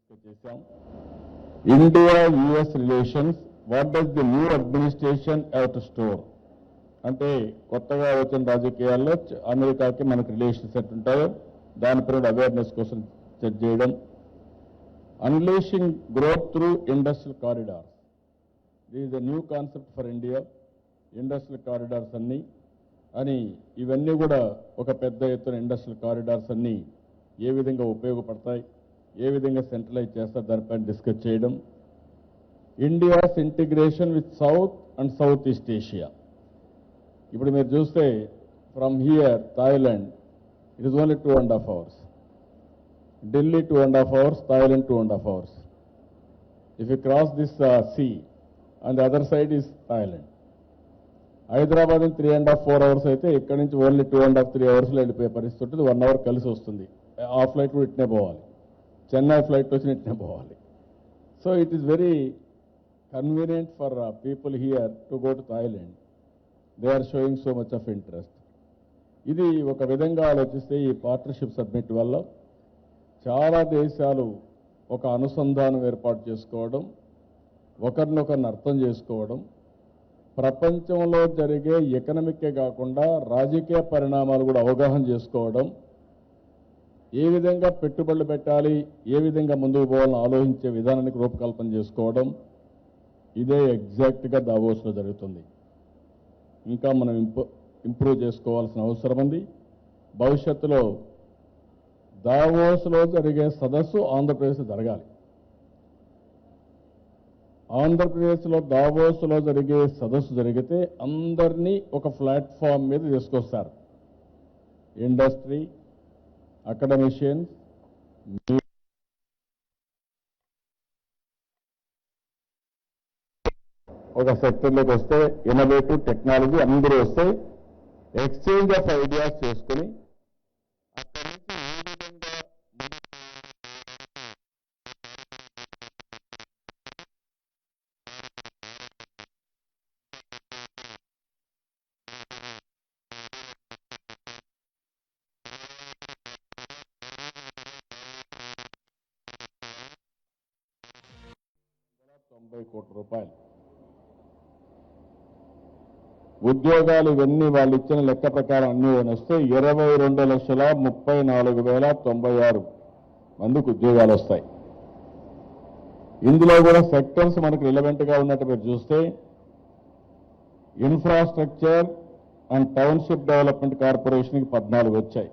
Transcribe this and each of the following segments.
చేశాం. India-US relations, what does the new administration have to store అంటే కొత్తగా వచ్చిన రాజకీయాల్లో అమెరికాకి మనకు రిలేషన్స్ ఎట్టుంటాయో దానిపై అవేర్నెస్ కోసం చర్చ చేయడం. Unleashing growth through industrial corridors, this is the new concept for India. Industrial corridors అన్ని అని ఇవన్నీ కూడా ఒక పెద్ద ఎత్తున ఇండస్ట్రియల్ కారిడార్స్ అన్ని ఏ విధంగా ఉపయోగపడతాయి, ఏ విధంగా సెంట్రలైజ్ చేస్తారు దానిపైన డిస్కస్ చేయడం. India's integration with south and south east Asia. ఇప్పుడు మీరు చూస్తే from here Thailand it is only 2.5 hours. Delhi 2.5 hours, Thailand 2.5 hours. If you cross this sea, on the other side is Thailand. Hyderabad 3.5-4 hours అయితే ఇక్కడ నుంచి only 2.5-3 hours వెళ్ళిపోయే పరిస్థితి ఉంటుంది. 1 hour కలిసి వస్తుంది. ఆ ఫ్లైట్ కూడా ఇట్నే పోవాలి, చెన్నై ఫ్లైట్ వచ్చి ఇట్నే పోవాలి. So it is very convenient for people here to go to Thailand. They are showing so much of interest. ఇది ఒక విధంగా ఆలోచిస్తే ఈ పార్ట్నర్షిప్ సబ్మిట్ వల్ల చాలా దేశాలు ఒక అనుసంధానం ఏర్పాటు చేసుకోవడం, ఒకరినొకరిని అర్థం చేసుకోవడం, ప్రపంచంలో జరిగే ఎకనామిక్కే కాకుండా రాజకీయ పరిణామాలు కూడా అవగాహన చేసుకోవడం, ఏ విధంగా పెట్టుబడులు పెట్టాలి, ఏ విధంగా ముందుకు పోవాలని ఆలోచించే విధానానికి రూపకల్పన చేసుకోవడం, ఇదే ఎగ్జాక్ట్గా దావోస్లో జరుగుతుంది. ఇంకా మనం ఇంప్రూవ్ చేసుకోవాల్సిన అవసరం ఉంది. భవిష్యత్తులో దావోస్లో జరిగే సదస్సు ఆంధ్రప్రదేశ్లో జరగాలి. ఆంధ్రప్రదేశ్లో దావోస్లో జరిగే సదస్సు జరిగితే అందరినీ ఒక ప్లాట్ఫామ్ మీద తీసుకొస్తారు. ఇండస్ట్రీ, అకాడమిషియన్స్, ఒక సెక్టర్లోకి వస్తే ఇన్నోవేటివ్ టెక్నాలజీ అందరూ వస్తే ఎక్స్చేంజ్ ఆఫ్ ఐడియాస్ చేసుకుని అక్కడి నుంచి ఏ విధంగా ₹90 కోట్ల ఉద్యోగాలు ఇవన్నీ వాళ్ళు ఇచ్చిన లెక్క ప్రకారం అన్ని వస్తే 22,34,096 మందికి ఉద్యోగాలు వస్తాయి. ఇందులో కూడా సెక్టర్స్ మనకు రిలవెంట్గా ఉన్నట్టు మీరు చూస్తే ఇన్ఫ్రాస్ట్రక్చర్ అండ్ టౌన్షిప్ డెవలప్మెంట్ కార్పొరేషన్కి 14 వచ్చాయి.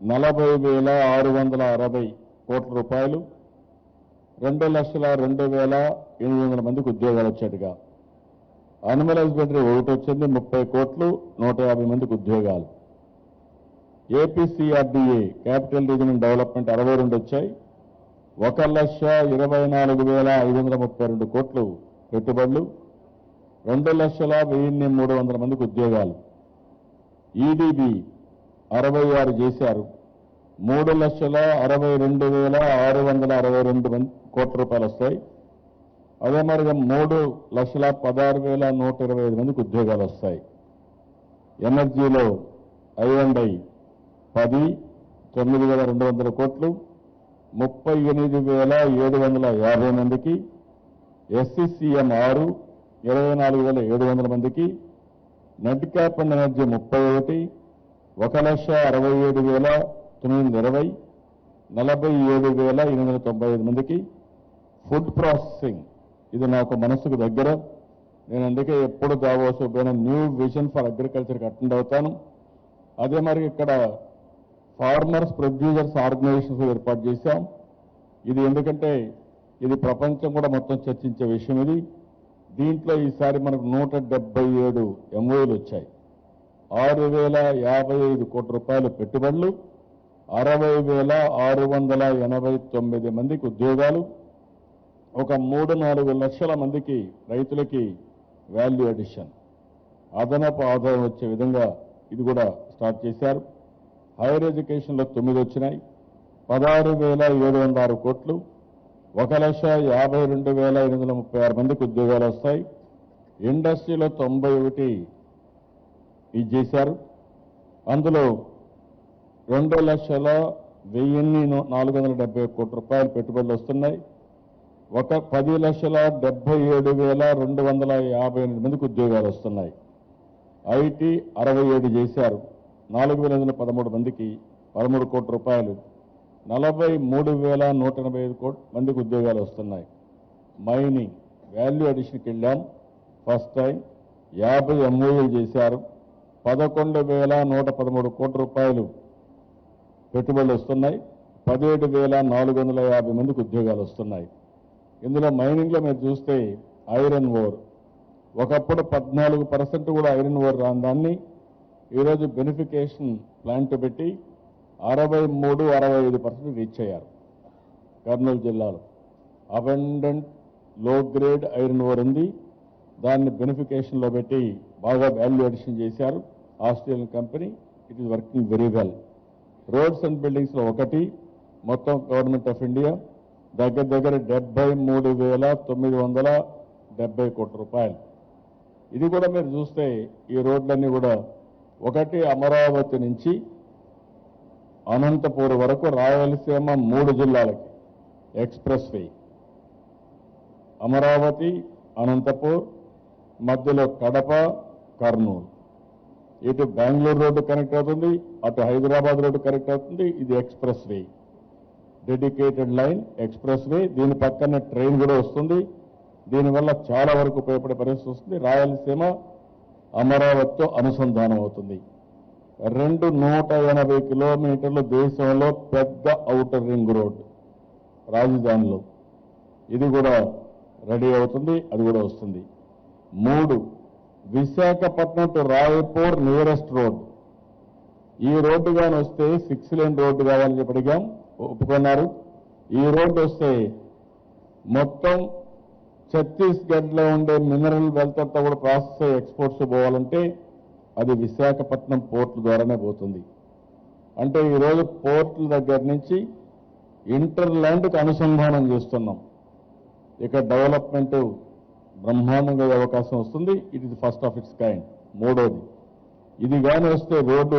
40,660 కోట్ల రూపాయలు, 2,02,800 మందికి ఉద్యోగాలు వచ్చేట్టుగా. అనిమల్ హస్బెండరీ ఒకటి వచ్చింది, 30 కోట్లు, 150 మందికి ఉద్యోగాలు. ఏపీసీఆర్డీఏ క్యాపిటల్ రీజనల్ డెవలప్మెంట్ 62 వచ్చాయి, 1,24,532 కోట్లు పెట్టుబడులు, 2,01,300 మందికి ఉద్యోగాలు. ఈడీబీ 66 చేశారు, 3,62,662 కోట్ల రూపాయలు వస్తాయి. అదే మరిగా 3,16,125 మందికి ఉద్యోగాలు వస్తాయి. ఎనర్జీలో I&I 10, 9,200 కోట్లు, 38,750 మందికి. SCCM 6, 24,700 మందికి. నెట్ క్యాప్ అండ్ ఎనర్జీ 31, 1,67,920, 47,895 మందికి. ఫుడ్ ప్రాసెసింగ్, ఇది నాకు మనసుకు దగ్గర. నేను అందుకే ఎప్పుడు దావోస్ పోయిన న్యూ విజన్ ఫర్ అగ్రికల్చర్కి అటెండ్ అవుతాను. అదే మరి ఇక్కడ ఫార్మర్స్ ప్రొడ్యూసర్స్ ఆర్గనైజేషన్స్ ఏర్పాటు చేశాం. ఇది ఎందుకంటే ఇది ప్రపంచం కూడా మొత్తం చర్చించే విషయం ఇది. దీంట్లో ఈసారి మనకు 177 MOUలు వచ్చాయి. 6,055 కోట్ల రూపాయలు పెట్టుబడులు, 60,689 మందికి ఉద్యోగాలు, ఒక 3-4 లక్షల మందికి రైతులకి వాల్యూ అడిషన్, అదనపు ఆదాయం వచ్చే విధంగా ఇది కూడా స్టార్ట్ చేశారు. హైయర్ ఎడ్యుకేషన్లో 9 వచ్చినాయి, 16,706 కోట్లు, 1,52,836 మందికి ఉద్యోగాలు వస్తాయి. ఇండస్ట్రీలో 91 ఇది చేశారు. అందులో 2,00,000 1470 కోట్ల రూపాయలు పెట్టుబడులు వస్తున్నాయి. 10,77,258 మందికి ఉద్యోగాలు వస్తున్నాయి. ఐటీ 67 చేశారు. 4,113 మందికి 13 కోట్ల రూపాయలు. 43,185 మందికి ఉద్యోగాలు వస్తున్నాయి. మైనింగ్ వాల్యూ అడిషన్కి వెళ్ళాం. ఫస్ట్ టైం 50 ఎంఓయూలు చేశారు. 11,113 కోట్ల రూపాయలు పెట్టుబడులు వస్తున్నాయి. 17,450 మందికి ఉద్యోగాలు వస్తున్నాయి. ఇందులో మైనింగ్లో మీరు చూస్తే ఐరన్ ఓర్ ఒకప్పుడు 14% కూడా ఐరన్ ఓర్ రాని దాన్ని ఈరోజు బెనిఫికేషన్ ప్లాంట్ పెట్టి 63-65% రీచ్ అయ్యారు. కర్నూలు జిల్లాలో అబండెంట్ లో గ్రేడ్ ఐరన్ ఓర్ ఉంది. దాన్ని బెనిఫికేషన్లో పెట్టి బాగా వాల్యూ అడిషన్ చేశారు. Australian company. It is working very well. Roads and బిల్డింగ్స్లో ఒకటి మొత్తం గవర్నమెంట్ ఆఫ్ ఇండియా దగ్గర 73,970 కోట్ల రూపాయలు. ఇది కూడా మీరు చూస్తే ఈ రోడ్లన్నీ కూడా ఒకటి అమరావతి నుంచి అనంతపూర్ వరకు రాయలసీమ 3 జిల్లాలకి ఎక్స్ప్రెస్ వే. అమరావతి, అనంతపూర్, మధ్యలో కడప, కర్నూలు. ఇటు బెంగళూరు రోడ్డు కనెక్ట్ అవుతుంది, అటు హైదరాబాద్ రోడ్డు కనెక్ట్ అవుతుంది. ఇది express way, dedicated line express way. దీని పక్కన ట్రైన్ కూడా వస్తుంది. దీనివల్ల చాలా వరకు ఉపయోగపడే పరిస్థితి వస్తుంది. రాయలసీమ అమరావతితో అనుసంధానం అవుతుంది. 180 కిలోమీటర్లు దేశంలో పెద్ద ఔటర్ రింగ్ రోడ్ రాజధానిలో. ఇది కూడా రెడీ అవుతుంది, అది కూడా వస్తుంది. 3 Visakhapatnam to Raipur nearest road. ఈ రోడ్డు కానీ వస్తే 6 లేన్ రోడ్డు కావాలని చెప్పి అడిగాం, ఒప్పుకున్నారు. ఈ రోడ్డు వస్తే మొత్తం ఛత్తీస్గఢ్లో ఉండే మినరల్ వెల్త్ అంతా కూడా ప్రాసెస్ అయ్యి ఎక్స్పోర్ట్స్ పోవాలంటే అది విశాఖపట్నం పోర్టుల ద్వారానే పోతుంది. అంటే ఈరోజు పోర్టుల దగ్గర నుంచి ఇంటర్లాండ్కి అనుసంధానం చేస్తున్నాం. ఇక డెవలప్మెంట్ బ్రహ్మాండంగా అవకాశం వస్తుంది. It is first of its kind. 3వది ఇది కానీ వస్తే రోడ్డు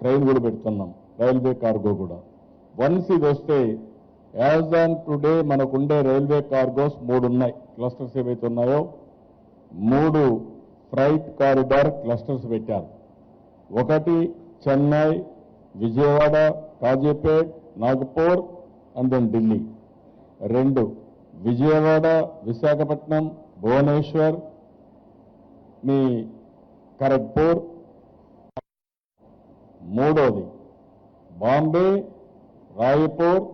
ట్రైన్ కూడా పెడుతున్నాం, రైల్వే కార్గో కూడా. వన్స్ ఇది వస్తే యాజ్ ఆన్ టుడే మనకుండే రైల్వే కార్గోస్ 3 ఉన్నాయి. క్లస్టర్స్ ఏవైతే ఉన్నాయో 3 ఫ్రైట్ కారిడార్ క్లస్టర్స్ పెట్టారు. ఒకటి చెన్నై, విజయవాడ, కాజీపేట్, నాగపూర్ అండ్ దెన్ ఢిల్లీ. 2 విజయవాడ, విశాఖపట్నం, భువనేశ్వర్, మీ ఖరగ్పూర్. 3వది బాంబే, రాయ్పూర్,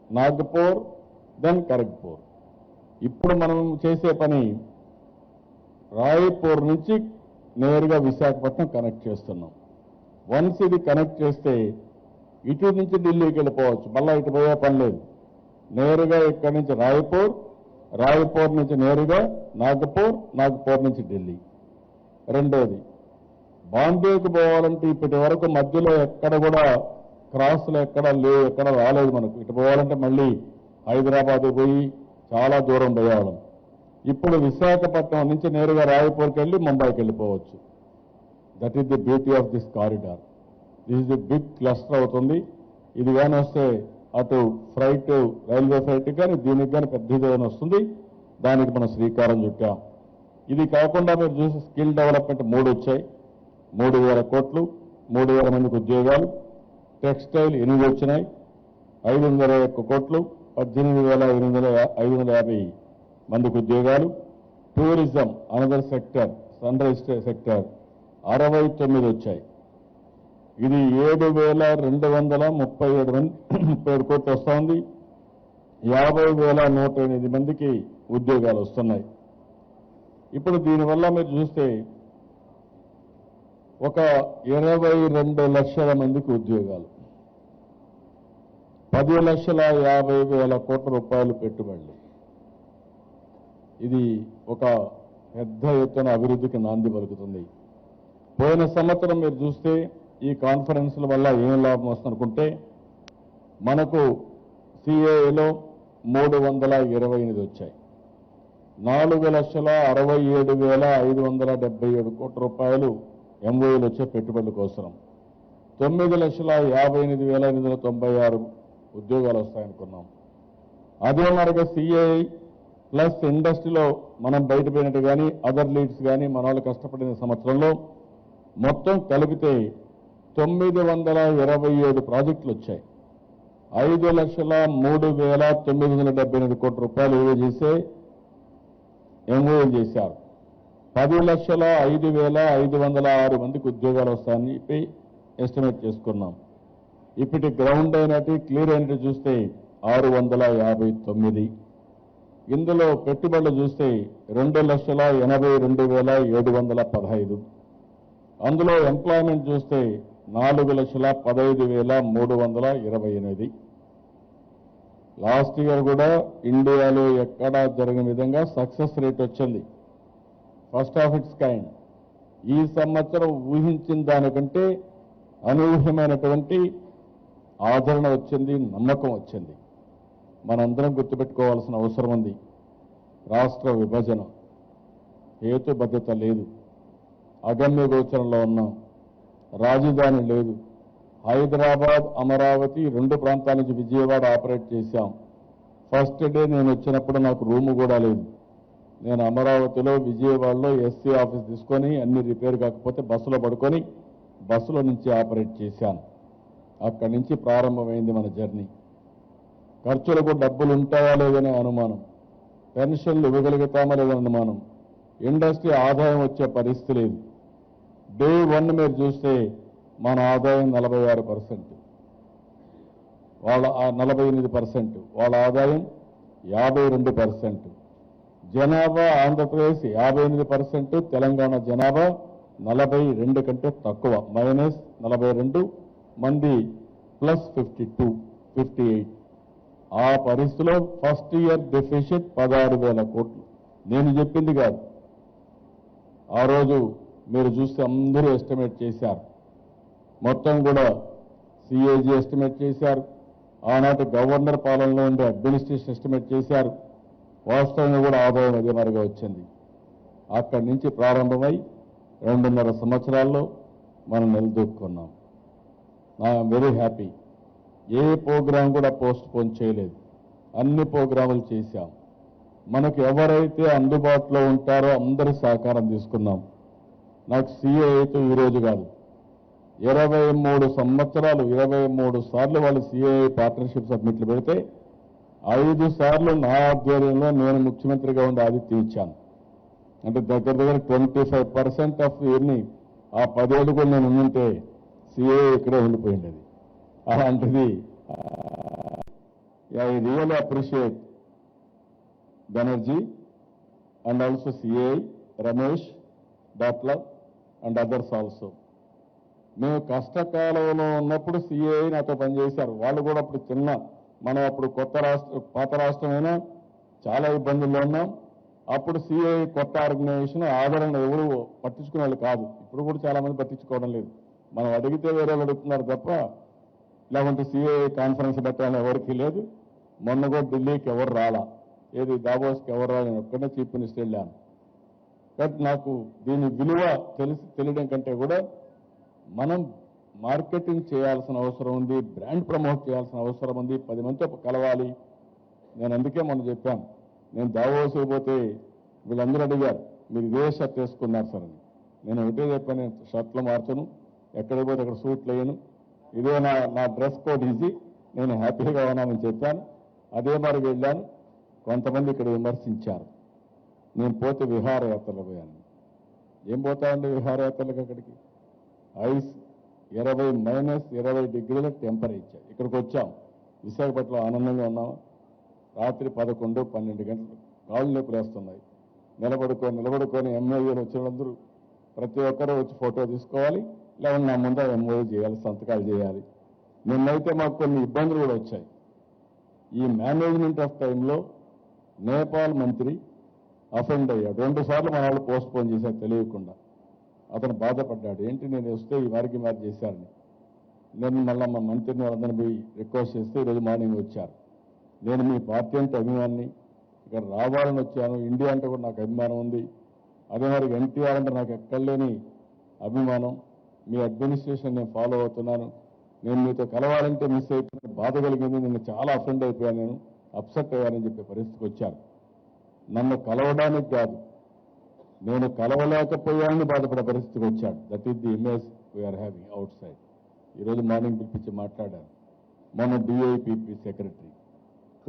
నాగపూర్, దెన్ ఖరగ్పూర్. ఇప్పుడు మనం చేసే పని రాయ్పూర్ నుంచి నేరుగా విశాఖపట్నం కనెక్ట్ చేస్తున్నాం. వన్స్ ఇది కనెక్ట్ చేస్తే ఇటు నుంచి ఢిల్లీకి వెళ్ళిపోవచ్చు, మళ్ళీ ఇటు పోయే పని లేదు. నేరుగా ఇక్కడి నుంచి రాయ్పూర్, రాయ్పూర్ నుంచి నేరుగా నాగపూర్, నాగపూర్ నుంచి ఢిల్లీ. 2వది బాంబేకి పోవాలంటే ఇప్పటి వరకు మధ్యలో ఎక్కడ కూడా క్రాస్లు ఎక్కడ లేవు, ఎక్కడ రాలేదు మనకు. ఇటు పోవాలంటే మళ్ళీ హైదరాబాద్ పోయి చాలా దూరం పోయేవాళ్ళం. ఇప్పుడు విశాఖపట్నం నుంచి నేరుగా రాయ్పూర్కి వెళ్ళి ముంబైకి వెళ్ళిపోవచ్చు. That is the beauty of this corridor. This is the big cluster అవుతుంది. ఇది కానీ వస్తే అటు ఫ్రైట్, రైల్వే ఫ్రైట్ కానీ దీనికి కానీ పెద్ద ఏదైనా వస్తుంది. దానికి మనం శ్రీకారం చుట్టాం. ఇది కాకుండా మీరు చూసి స్కిల్ డెవలప్మెంట్ 3 వచ్చాయి. 3,000 కోట్లు, 3,000 మందికి ఉద్యోగాలు. టెక్స్టైల్ 8 వచ్చినాయి, 521 కోట్లు, 18,550 మందికి ఉద్యోగాలు. Tourism another sector, sunrise sector 69 వచ్చాయి. ఇది 7,237 కోట్లు వస్తూ ఉంది. 50,108 మందికి ఉద్యోగాలు వస్తున్నాయి. ఇప్పుడు దీనివల్ల మీరు చూస్తే ఒక 22 లక్షల మందికి ఉద్యోగాలు, 10,50,000 కోట్ల రూపాయలు పెట్టుబడులు. ఇది ఒక పెద్ద ఎత్తున అభివృద్ధికి నాంది పలుకుతుంది. పోయిన సంవత్సరం మీరు చూస్తే ఈ కాన్ఫరెన్స్ల వల్ల ఏం లాభం వస్తుందనుకుంటే మనకు సిఏఏలో 328 వచ్చాయి. 4,67,577 కోట్ల రూపాయలు ఎంఓయూలు వచ్చే పెట్టుబడుల కోసం. 9,58,896 ఉద్యోగాలు వస్తాయనుకున్నాం. అదే మరిగా సిఐ ప్లస్ ఇండస్ట్రీలో మనం బయటపోయినట్టు కానీ అదర్ లీడ్స్ కానీ మన వాళ్ళు కష్టపడిన సంవత్సరంలో మొత్తం కలిపితే 927 ప్రాజెక్టులు వచ్చాయి. 5,03,978 కోట్ల రూపాయలు ఏవో చేసే ఎంఓఏలు చేశారు. 10,05,506 మందికి ఉద్యోగాలు వస్తాయని చెప్పి ఎస్టిమేట్ చేసుకున్నాం. ఇప్పటి గ్రౌండ్ అయినట్టు క్లియర్ అయినట్టు చూస్తే 659. ఇందులో పెట్టుబడులు చూస్తే 2,82,715. అందులో ఎంప్లాయ్మెంట్ చూస్తే 4,15,328. లాస్ట్ ఇయర్ కూడా ఇండియాలో ఎక్కడా జరగని విధంగా సక్సెస్ రేట్ వచ్చింది. First of its kind. ఈ సంవత్సరం ఊహించిన దానికంటే అనూహ్యమైనటువంటి ఆదరణ వచ్చింది, నమ్మకం వచ్చింది. మనందరం గుర్తుపెట్టుకోవాల్సిన అవసరం ఉంది. రాష్ట్ర విభజన హేతుబద్ధత లేదు, అగమ్య గోచరంలో ఉన్నాం, రాజధాని లేదు. హైదరాబాద్, అమరావతి 2 ప్రాంతాల నుంచి విజయవాడ ఆపరేట్ చేశాం. ఫస్ట్ డే నేను వచ్చినప్పుడు నాకు రూము కూడా లేదు. నేను అమరావతిలో, విజయవాడలో ఎస్సీ ఆఫీస్ తీసుకొని అన్ని రిపేర్ కాకపోతే బస్సులో పడుకొని బస్సులో నుంచి ఆపరేట్ చేశాను. అక్కడి నుంచి ప్రారంభమైంది మన జర్నీ. ఖర్చులకు డబ్బులు ఉంటాయా లేదనే అనుమానం, పెన్షన్లు ఇవ్వగలుగుతామా లేదనే అనుమానం, ఇండస్ట్రీ ఆదాయం వచ్చే పరిస్థితి లేదు. డే 1 మీరు చూస్తే మన ఆదాయం 46%, వాళ్ళ 48%, వాళ్ళ ఆదాయం 52%. జనాభా ఆంధ్రప్రదేశ్ 58%, తెలంగాణ జనాభా 42 కంటే తక్కువ, -42 మంది ప్లస్ 58. ఆ పరిస్థితిలో ఫస్ట్ ఇయర్ డెఫిసిట్ 16,000 కోట్లు. నేను చెప్పింది కాదు. ఆ రోజు మీరు చూస్తే అందరూ ఎస్టిమేట్ చేశారు. మొత్తం కూడా సిఏజీ ఎస్టిమేట్ చేశారు. ఆనాటి గవర్నర్ పాలనలో ఉండే అడ్మినిస్ట్రేషన్ ఎస్టిమేట్ చేశారు. వాస్తవంగా కూడా ఆదాయం అదే మరిగా వచ్చింది. అక్కడి నుంచి ప్రారంభమై 2.5 సంవత్సరాల్లో మనం నిలదొక్కున్నాం. I'm very happy. ఏ ప్రోగ్రాం కూడా పోస్ట్ పోన్ చేయలేదు, అన్ని ప్రోగ్రాములు చేశాం. మనకు ఎవరైతే అందుబాటులో ఉంటారో అందరి సహకారం తీసుకున్నాం. నాకు సీఏ అయితే ఈరోజు కాదు, 23 సంవత్సరాలు 23 సార్లు వాళ్ళు సిఐ పార్ట్నర్షిప్ సబ్మిట్లు పెడితే 5 సార్లు నా ఆధ్వర్యంలో నేను ముఖ్యమంత్రిగా ఉండి ఆదిత్యం ఇచ్చాను. అంటే దగ్గర 25% ఆఫ్ ఇయర్ని ఆ 10 ఏళ్ళు కూడా నేను ఉంటే సిఐ ఇక్కడే ఉండిపోయింది. అలాంటిది I really appreciate Banerjee and also CI Ramesh, doctor and others also. మేము కష్టకాలంలో ఉన్నప్పుడు సిఐ నాతో పనిచేశారు. వాళ్ళు కూడా అప్పుడు మనం అప్పుడు పాత రాష్ట్రమైనా చాలా ఇబ్బందుల్లో ఉన్నాం. అప్పుడు సిఐ కొత్త ఆర్గనైజేషన్, ఆదరణ ఎవరు పట్టించుకునే వాళ్ళు కాదు. ఇప్పుడు కూడా చాలా మంది పట్టించుకోవడం లేదు. మనం అడిగితే వేరే వాళ్ళు అడుగుతున్నారు తప్ప, లేకుంటే సిఐ కాన్ఫరెన్స్ పెట్టాలని ఎవరికి లేదు. మొన్న కూడా ఢిల్లీకి ఎవరు రాలా, ఏది దావోస్కి ఎవరు రాలా, నేను ఒక్కడే చీఫ్ మినిస్టర్ వెళ్ళాను. కాబట్టి నాకు దీని విలువ తెలియడం కంటే కూడా మనం మార్కెటింగ్ చేయాల్సిన అవసరం ఉంది, బ్రాండ్ ప్రమోట్ చేయాల్సిన అవసరం ఉంది, 10 మందితో కలవాలి. నేను అందుకే మొన్న చెప్పాను, నేను దావోస్కి పోతే వీళ్ళందరూ అడిగారు మీరు ఇదే షర్ట్ వేసుకున్నారు సార్ అని. నేను ఒకటే చెప్పాను, నేను షర్ట్లు మార్చను, ఎక్కడికి పోతే అక్కడ సూట్లు వేయను, ఇదే నా డ్రెస్ కోడ్ ఈజీ, నేను హ్యాపీగా ఉన్నానని చెప్పాను. అదే మరి వెళ్ళాను. కొంతమంది ఇక్కడ విమర్శించారు, నేను పోతే విహారయాత్రలు పోయాను. ఏం పోతామండి విహారయాత్రలకు? అక్కడికి ఐస్ 20 డిగ్రీల టెంపరేచర్. ఇక్కడికి వచ్చాం, విశాఖపట్నం ఆనందంగా ఉన్నాం. రాత్రి 11, 12 గంటలు కాళ్ళు నొప్పులు వేస్తున్నాయి. నిలబడుకొని ఎమ్మెల్యేలు వచ్చినందరూ ప్రతి ఒక్కరూ వచ్చి ఫోటో తీసుకోవాలి, లేకపోతే నా ముందర ఎంఓఏ చేయాలి, సంతకాలు చేయాలి. నిన్నైతే మాకు కొన్ని ఇబ్బందులు కూడా వచ్చాయి. ఈ మేనేజ్మెంట్ ఆఫ్ టైంలో నేపాల్ మంత్రి అఫెండ్ అయ్యాడు. 2 సార్లు మన వాళ్ళు పోస్ట్ పోన్ చేశారు తెలియకుండా. అతను బాధపడ్డాడు, ఏంటి నేను వస్తే ఈ వారికి చేశారని. నేను మళ్ళీ మా మంత్రిని వాళ్ళందరినీ పోయి రిక్వెస్ట్ చేస్తే ఈరోజు మార్నింగ్ వచ్చారు. నేను మీ పార్టీ అంటే అభిమాన్ని, ఇక్కడ రావాలని వచ్చాను. ఇండియా అంటే కూడా నాకు అభిమానం ఉంది. అదే మరి ఎన్టీఆర్ అంటే నాకు ఎక్కడలేని అభిమానం. మీ అడ్మినిస్ట్రేషన్ నేను ఫాలో అవుతున్నాను. నేను మీతో కలవాలంటే మిస్ అయిపోయిన బాధ కలిగింది. నేను చాలా అఫెండ్ అయిపోయాను, నేను అప్సెట్ అయ్యానని చెప్పే పరిస్థితికి వచ్చారు. నన్ను కలవడానికి కాదు, నేను కలవలేకపోయానని బాధపడే పరిస్థితికి వచ్చాడు. That is the image we are having outside. ఈరోజు మార్నింగ్ పిలిపించి మాట్లాడాను. మన డిఐపిపి సెక్రటరీ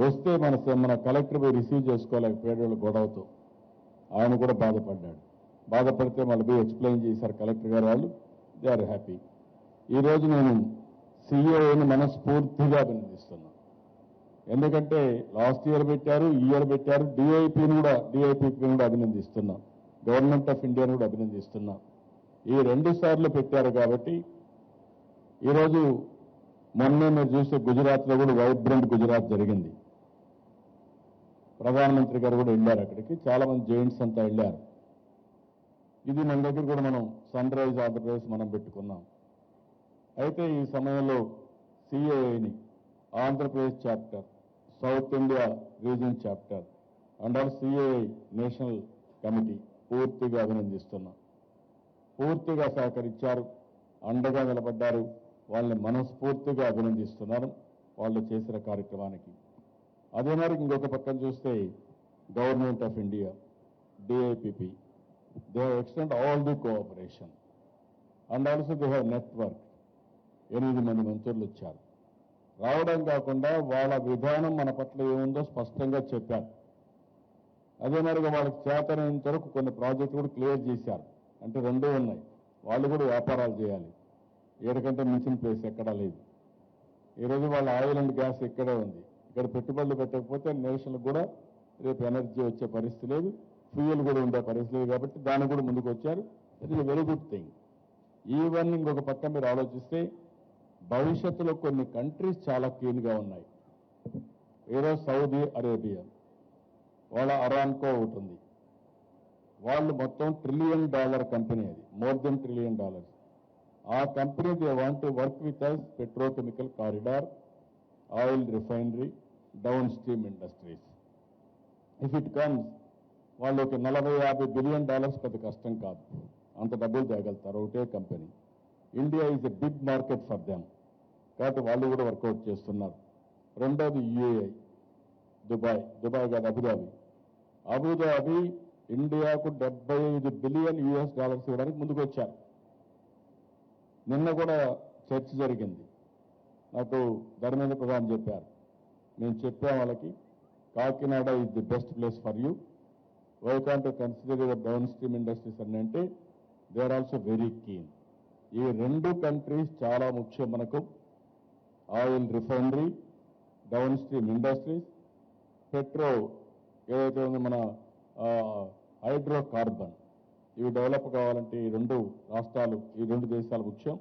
వస్తే మన కలెక్టర్ పోయి రిసీవ్ చేసుకోలేకపోయాడు గొడవతో. ఆయన కూడా బాధపడ్డాడు. బాధపడితే మళ్ళీ పోయి ఎక్స్ప్లెయిన్ చేశారు కలెక్టర్ గారు వాళ్ళు. They are happy. ఈరోజు నేను సిఏని మనస్ఫూర్తిగా అభినందిస్తున్నాను. ఎందుకంటే లాస్ట్ ఇయర్ పెట్టారు, ఈ ఇయర్ పెట్టారు. డిఐపిని కూడా అభినందిస్తున్నాం. గవర్నమెంట్ ఆఫ్ ఇండియాను కూడా అభినందిస్తున్నాం. ఈ 2 సార్లు పెట్టారు కాబట్టి ఈరోజు మొన్నే మీరు చూస్తే గుజరాత్లో కూడా వైబ్రెంట్ గుజరాత్ జరిగింది. ప్రధానమంత్రి గారు కూడా వెళ్ళారు అక్కడికి. చాలా మంది జైంట్స్ అంతా వెళ్ళారు. ఇది మన దగ్గర కూడా మనం సన్ రైజ్ ఆంధ్రప్రదేశ్ మనం పెట్టుకున్నాం. అయితే ఈ సమయంలో సిఏఐని Andhra Pradesh chapter, South India region chapter and all CII national committee పూర్తిగా అభినందిస్తున్నాం. పూర్తిగా సహకరించారు, అండగా నిలబడ్డారు. వాళ్ళని మనస్ఫూర్తిగా అభినందిస్తున్నాను వాళ్ళు చేసిన కార్యక్రమానికి. అదే మరి ఇంకొక పక్కన చూస్తే government of India, DIPP, they have extend all the cooperation and also they have network. 8 మంది మంత్రులు వచ్చారు. రావడం కాకుండా వాళ్ళ విధానం మన పట్ల ఏముందో స్పష్టంగా చెప్పారు. అదే మరిగా వాళ్ళకి చేతనైనంత వరకు కొన్ని ప్రాజెక్టులు కూడా క్లియర్ చేశారు. అంటే 2 ఉన్నాయి. వాళ్ళు కూడా వ్యాపారాలు చేయాలి. 7 కంటే మించిన ప్లేస్ ఎక్కడా లేదు. ఈరోజు వాళ్ళ ఆయిల్ అండ్ గ్యాస్ ఇక్కడే ఉంది. ఇక్కడ పెట్టుబడులు పెట్టకపోతే నేషనల్ కూడా రేపు ఎనర్జీ వచ్చే పరిస్థితి లేదు, ఫ్యూయల్ కూడా ఉండే పరిస్థితి లేదు. కాబట్టి దానికి కూడా ముందుకు వచ్చారు. It is very good thing. Even ఇంకొక పక్క మీరు ఆలోచిస్తే భవిష్యత్తులో కొన్ని కంట్రీస్ చాలా కీన్గా ఉన్నాయి. ఈరోజు సౌదీ అరేబియా, వాళ్ళ అరామ్కో ఒకటి ఉంది. వాళ్ళు మొత్తం $1 ట్రిలియన్ కంపెనీ, అది మోర్ దెన్ $1 ట్రిలియన్. ఆ company they want to work with us petrochemical corridor, oil refinery, downstream industries. If it comes వాళ్ళు ఒక $40-50 బిలియన్ పెద్ద కష్టం కాదు, అంత డబ్బులు తేగలుగుతారు ఒకటే company. India is a big market for them, కాబట్టి వాళ్ళు కూడా వర్కౌట్ చేస్తున్నారు. రెండోది యుఏఐ, దుబాయ్ కాదు అబుదాబి ఇండియాకు $75 బిలియన్ ఇవ్వడానికి ముందుకు వచ్చారు. నిన్న కూడా చర్చ జరిగింది. నాకు ధర్మేంద్ర ప్రధాన్ చెప్పారు, నేను చెప్పాను వాళ్ళకి, Kakinada is the best place for you, why can't consider your downstream industries అని. అంటే they are also very keen. ఈ 2 కంట్రీస్ చాలా ముఖ్యం మనకు. Oil refinery, downstream industries, petro ఏదైతే ఉందో మన హైడ్రో కార్బన్, ఇవి డెవలప్ కావాలంటే ఈ 2 రాష్ట్రాలు, ఈ 2 దేశాలు ముఖ్యం.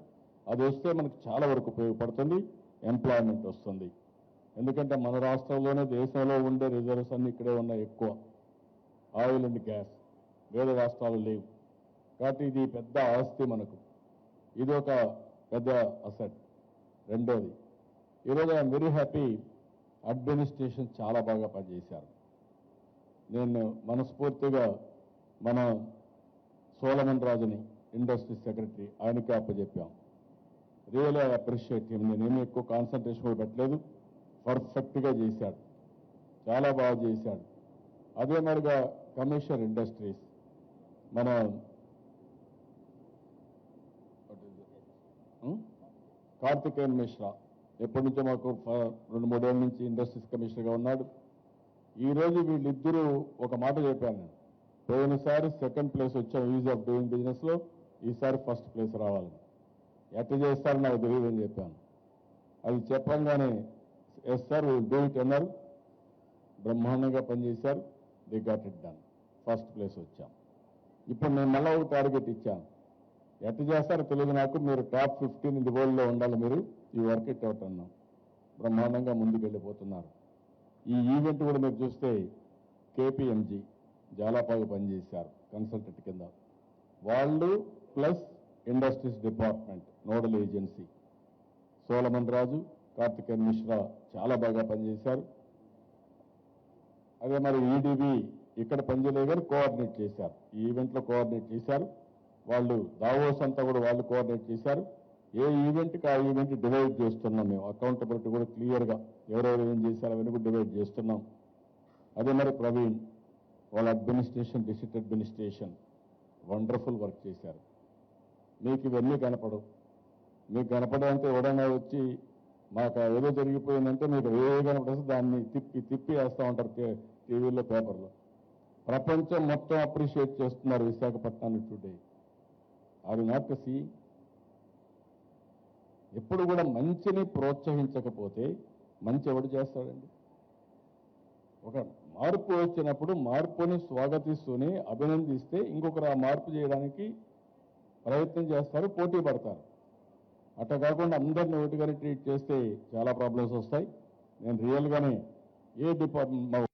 అది వస్తే మనకు చాలా వరకు ఉపయోగపడుతుంది, ఎంప్లాయ్మెంట్ వస్తుంది. ఎందుకంటే మన రాష్ట్రంలోనే దేశంలో ఉండే రిజర్వ్స్ అన్ని ఇక్కడే ఉన్నాయి ఎక్కువ, ఆయిల్ అండ్ గ్యాస్, వేరే రాష్ట్రాలు లేవు. కాబట్టి ఇది పెద్ద ఆస్తి మనకు, ఇది ఒక పెద్ద అసెట్. రెండోది, ఈరోజు ఐఎమ్ వెరీ హ్యాపీ, అడ్మినిస్ట్రేషన్ చాలా బాగా పనిచేశారు. నేను మనస్ఫూర్తిగా మన సోలమన్ రాజుని ఇండస్ట్రీ సెక్రటరీ, ఆయనకి అప్పచెప్పాం. Real I appreciate him. నేనేమి ఎక్కువ కాన్సన్ట్రేషన్ కూడా పెట్టలేదు, పర్ఫెక్ట్గా చేశాడు, చాలా బాగా చేశాడు. అదే మరిగా కమిషనర్ ఇండస్ట్రీస్ మన కార్తికేయన్ మిశ్రా, ఎప్పటి నుంచో మాకు 2-3 ఏళ్ళ నుంచి ఇండస్ట్రీస్ కమిషనర్గా ఉన్నాడు. ఈరోజు వీళ్ళిద్దరూ ఒక మాట చెప్పాను, పోయినసారి 2nd ప్లేస్ వచ్చాం ఈజ్ ఆఫ్ డూయింగ్ బిజినెస్లో, ఈసారి 1st ప్లేస్ రావాలని. ఎట్లా చేస్తారో నాకు తెలియదని చెప్పాను. అది చెప్పంగానే yes sir will do it అన్నారు. బ్రహ్మాండంగా పనిచేశారు. They got it done, 1st place వచ్చాం. ఇప్పుడు నేను మళ్ళీ ఒక టార్గెట్ ఇచ్చాను, ఎట్లా చేస్తారో తెలియదు నాకు, మీరు టాప్ 15 ఇన్ ది వరల్డ్లో ఉండాలి, మీరు ఈ వర్క్ ఇట్ అవుట్ అన్నాం. బ్రహ్మాండంగా ముందుకు వెళ్ళిపోతున్నారు. ఈ ఈవెంట్ కూడా మీరు చూస్తే కేపీఎంజీ చాలా బాగా పనిచేశారు కన్సల్టెంట్ కింద. వాళ్ళు plus industries department nodal agency Solomon Raju, Karthikeyan Mishra చాలా బాగా పనిచేశారు. అదే మరి ఈడీబీ ఇక్కడ పనిచేయలేదు కానీ కోఆర్డినేట్ చేశారు, ఈ ఈవెంట్లో కోఆర్డినేట్ చేశారు. వాళ్ళు దావోస్ అంతా కూడా వాళ్ళు కోఆర్డినేట్ చేశారు. ఏ ఈవెంట్కి ఆ ఈవెంట్ డివైడ్ చేస్తున్నాం మేము. అకౌంటబిలిటీ కూడా క్లియర్గా ఎవరెవరు ఏం చేశారో అవన్నీ కూడా డివైడ్ చేస్తున్నాం. అదే మరి ప్రవీణ్ వాళ్ళ administration, district administration wonderful work చేశారు. మీకు ఇవన్నీ కనపడవు. మీకు కనపడంటే ఎవడైనా వచ్చి మాకు ఏదో జరిగిపోయిందంటే మీకు ఏ కనపడేస్తే దాన్ని తిప్పి వేస్తూ ఉంటారు టీవీలో, పేపర్లో. ప్రపంచం మొత్తం అప్రిషియేట్ చేస్తున్నారు విశాఖపట్నాన్ని టుడే. అది నాట్ సి. ఎప్పుడు కూడా మంచిని ప్రోత్సహించకపోతే మంచి ఎవడు చేస్తాడండి? ఒక మార్పు వచ్చినప్పుడు మార్పుని స్వాగతిస్తూనే అభినందిస్తే ఇంకొకరు ఆ మార్పు చేయడానికి ప్రయత్నం చేస్తారు, పోటీ పడతారు. అట్లా కాకుండా అందరిని ఒకటిగానే ట్రీట్ చేస్తే చాలా ప్రాబ్లమ్స్ వస్తాయి. నేను రియల్గానే ఏ డిపార్ట్మెంట్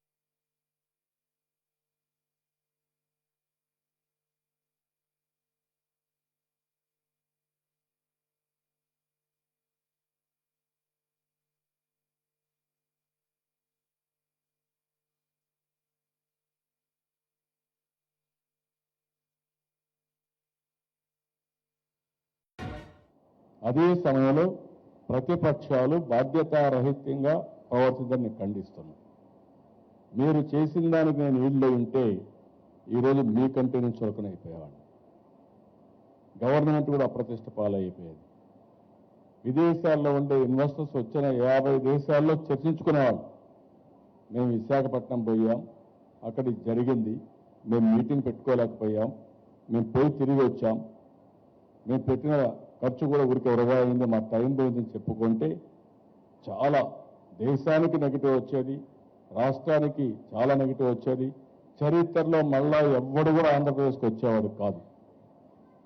అదే సమయంలో ప్రతిపక్షాలు బాధ్యతారహిత్యంగా ప్రవర్తించడాన్ని ఖండిస్తున్నాం. మీరు చేసిన దానికి నేను ఈళ్ళు ఉంటే ఈరోజు మీకంటే నేను చులకనైపోయేవాడిని. గవర్నమెంట్ కూడా అప్రతిష్ట పాలైపోయేది. విదేశాల్లో ఉండే ఇన్వెస్టర్స్ వచ్చిన 50 దేశాల్లో చర్చించుకునేవాళ్ళు. మేము విశాఖపట్నం పోయాం, అక్కడ ఇది జరిగింది, మేము మీటింగ్ పెట్టుకోలేకపోయాం, మేము పోయి తిరిగి వచ్చాం, మేము పెట్టిన ఖర్చు కూడా ఊరికి వృధా అయింది, మా టైం పోయిందని చెప్పుకుంటే చాలా దేశానికి నెగిటివ్ వచ్చేది, రాష్ట్రానికి చాలా నెగిటివ్ వచ్చేది. చరిత్రలో మళ్ళా ఎవ్వడు కూడా ఆంధ్రప్రదేశ్కి వచ్చేవాడు కాదు.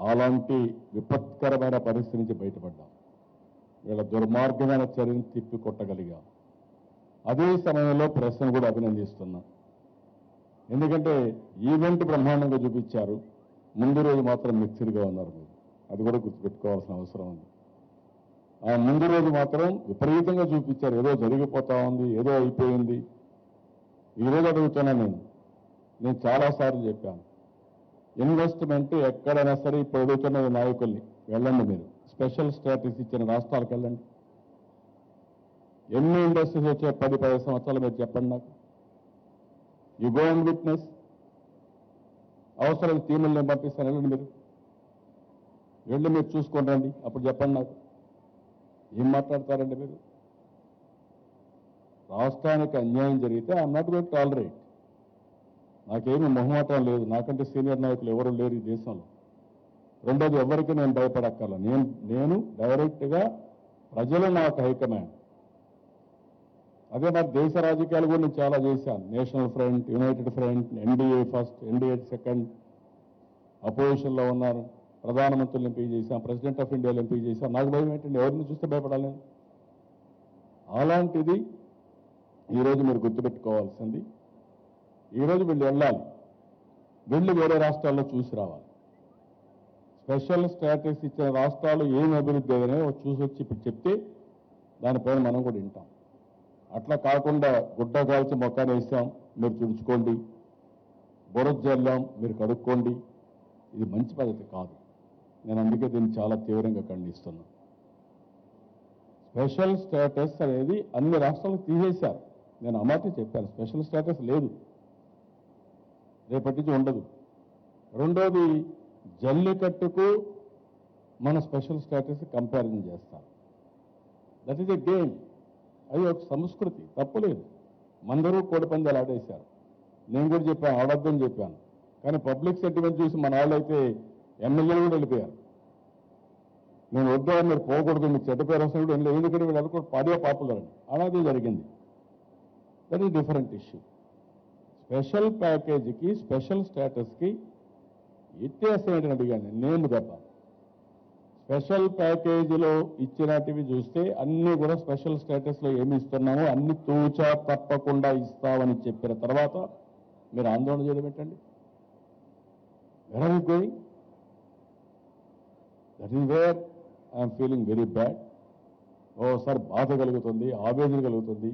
అలాంటి విపత్కరమైన పరిస్థితి నుంచి బయటపడ్డాం. వీళ్ళ దుర్మార్గమైన చర్యను తిప్పి కొట్టగలిగాం. అదే సమయంలో ప్రెస్ను కూడా అభినందిస్తున్నాం. ఎందుకంటే ఈవెంట్ బ్రహ్మాండంగా చూపించారు, ముందు రోజు మాత్రం మిక్స్డ్గా ఉన్నారు మీరు. అది కూడా గుర్తుపెట్టుకోవాల్సిన అవసరం ఉంది. ఆ ముందు రోజు మాత్రం విపరీతంగా చూపించారు, ఏదో జరిగిపోతా ఉంది, ఏదో అయిపోయింది. ఈరోజు అడుగుతున్నా నేను చాలాసార్లు చెప్పాను, ఇన్వెస్ట్మెంట్ ఎక్కడైనా సరే ఇప్పుడు అడుగుతున్న నాయకుల్ని వెళ్ళండి, మీరు స్పెషల్ స్టేటస్ ఇచ్చిన రాష్ట్రాలకు వెళ్ళండి. ఎన్ని ఇండస్ట్రీస్ వచ్చే 10-15 సంవత్సరాలు మీరు చెప్పండి నాకు. You go and witness. అవసరం టీములు నేను పంపిస్తాను, వెళ్ళండి మీరు, వెళ్ళి మీరు చూసుకొని రండి, అప్పుడు చెప్పండి నాకు. ఏం మాట్లాడతారండి మీరు? రాష్ట్రానికి అన్యాయం జరిగితే I'm not going to tolerate. నాకేమీ మొహమాటం లేదు, నాకంటే సీనియర్ నాయకులు ఎవరు లేరు ఈ దేశంలో. రెండోది, ఎవరికి నేను భయపడక్కర్ల. నేను డైరెక్ట్గా ప్రజలు నాకు హైకమాండ్. అదే మరి దేశ రాజకీయాలు కూడా నేను చాలా చేశాను. National Front, United Front, NDA first, NDA second, అపోజిషన్లో ఉన్నారు, ప్రధానమంత్రులు ఎంపీ చేశాను, ప్రెసిడెంట్ ఆఫ్ ఇండియాలో ఎంపీ చేశాను. నాకు భయం ఏంటండి? ఎవరిని చూస్తే భయపడాలి నేను? అలాంటిది ఈరోజు మీరు గుర్తుపెట్టుకోవాల్సింది, ఈరోజు వీళ్ళు వెళ్ళాలి, వెళ్ళి వేరే రాష్ట్రాల్లో చూసి రావాలి. స్పెషల్ స్టేటస్ ఇచ్చిన రాష్ట్రాలు ఏం అభివృద్ధి అయినాయో చూసి వచ్చి ఇప్పుడు చెప్తే దానిపైన మనం కూడా వింటాం. అట్లా కాకుండా గుడ్డ కాల్చి మొక్కాన్ని వేసాం, మీరు తుడుచుకోండి, బురద జల్లాం, మీరు కడుక్కోండి, ఇది మంచి పద్ధతి కాదు. నేను అందుకే దీన్ని చాలా తీవ్రంగా ఖండిస్తున్నాను. స్పెషల్ స్టేటస్ అనేది అన్ని రాష్ట్రాలకు తీసేశారు. నేను ఆ మాట చెప్పాను, స్పెషల్ స్టేటస్ లేదు, రేపటి నుంచి ఉండదు. రెండోది, జల్లికట్టుకు మన స్పెషల్ స్టేటస్ కంపారిజన్ చేస్తారు. దట్ ఈజ్ ఎ గేమ్, అది ఒక సంస్కృతి, తప్పులేదు. మందరూ కోడిపందాలు ఆడేశారు. నేను కూడా చెప్పాను, ఆడొద్దని చెప్పాను. కానీ పబ్లిక్ సెంటిమెంట్ చూసి మన వాళ్ళైతే ఎమ్మెల్యేలు కూడా వెళ్ళిపోయారు. నేను వద్దా, మీరు పోకూడదు, మీకు చెడ్డ పేరు వస్తుంది కూడా వెళ్ళి, ఎందుకంటే వీళ్ళు అనుకో పాడే పాపులరండి, అలాగే జరిగింది. That is different issue. Special ప్యాకేజీకి, స్పెషల్ స్టేటస్కి వ్యత్యాసం ఏంటని అడిగాను నేను తప్ప. స్పెషల్ ప్యాకేజీలో ఇచ్చినటివి చూస్తే అన్ని కూడా స్పెషల్ స్టేటస్లో ఏమి ఇస్తున్నామో అన్ని తూచా తప్పకుండా ఇస్తామని చెప్పిన తర్వాత మీరు ఆందోళన చేయడం ఏంటండి? Where are you going? That is where I'm feeling very bad. ఓసారి బాధ కలుగుతుంది, ఆవేదన కలుగుతుంది.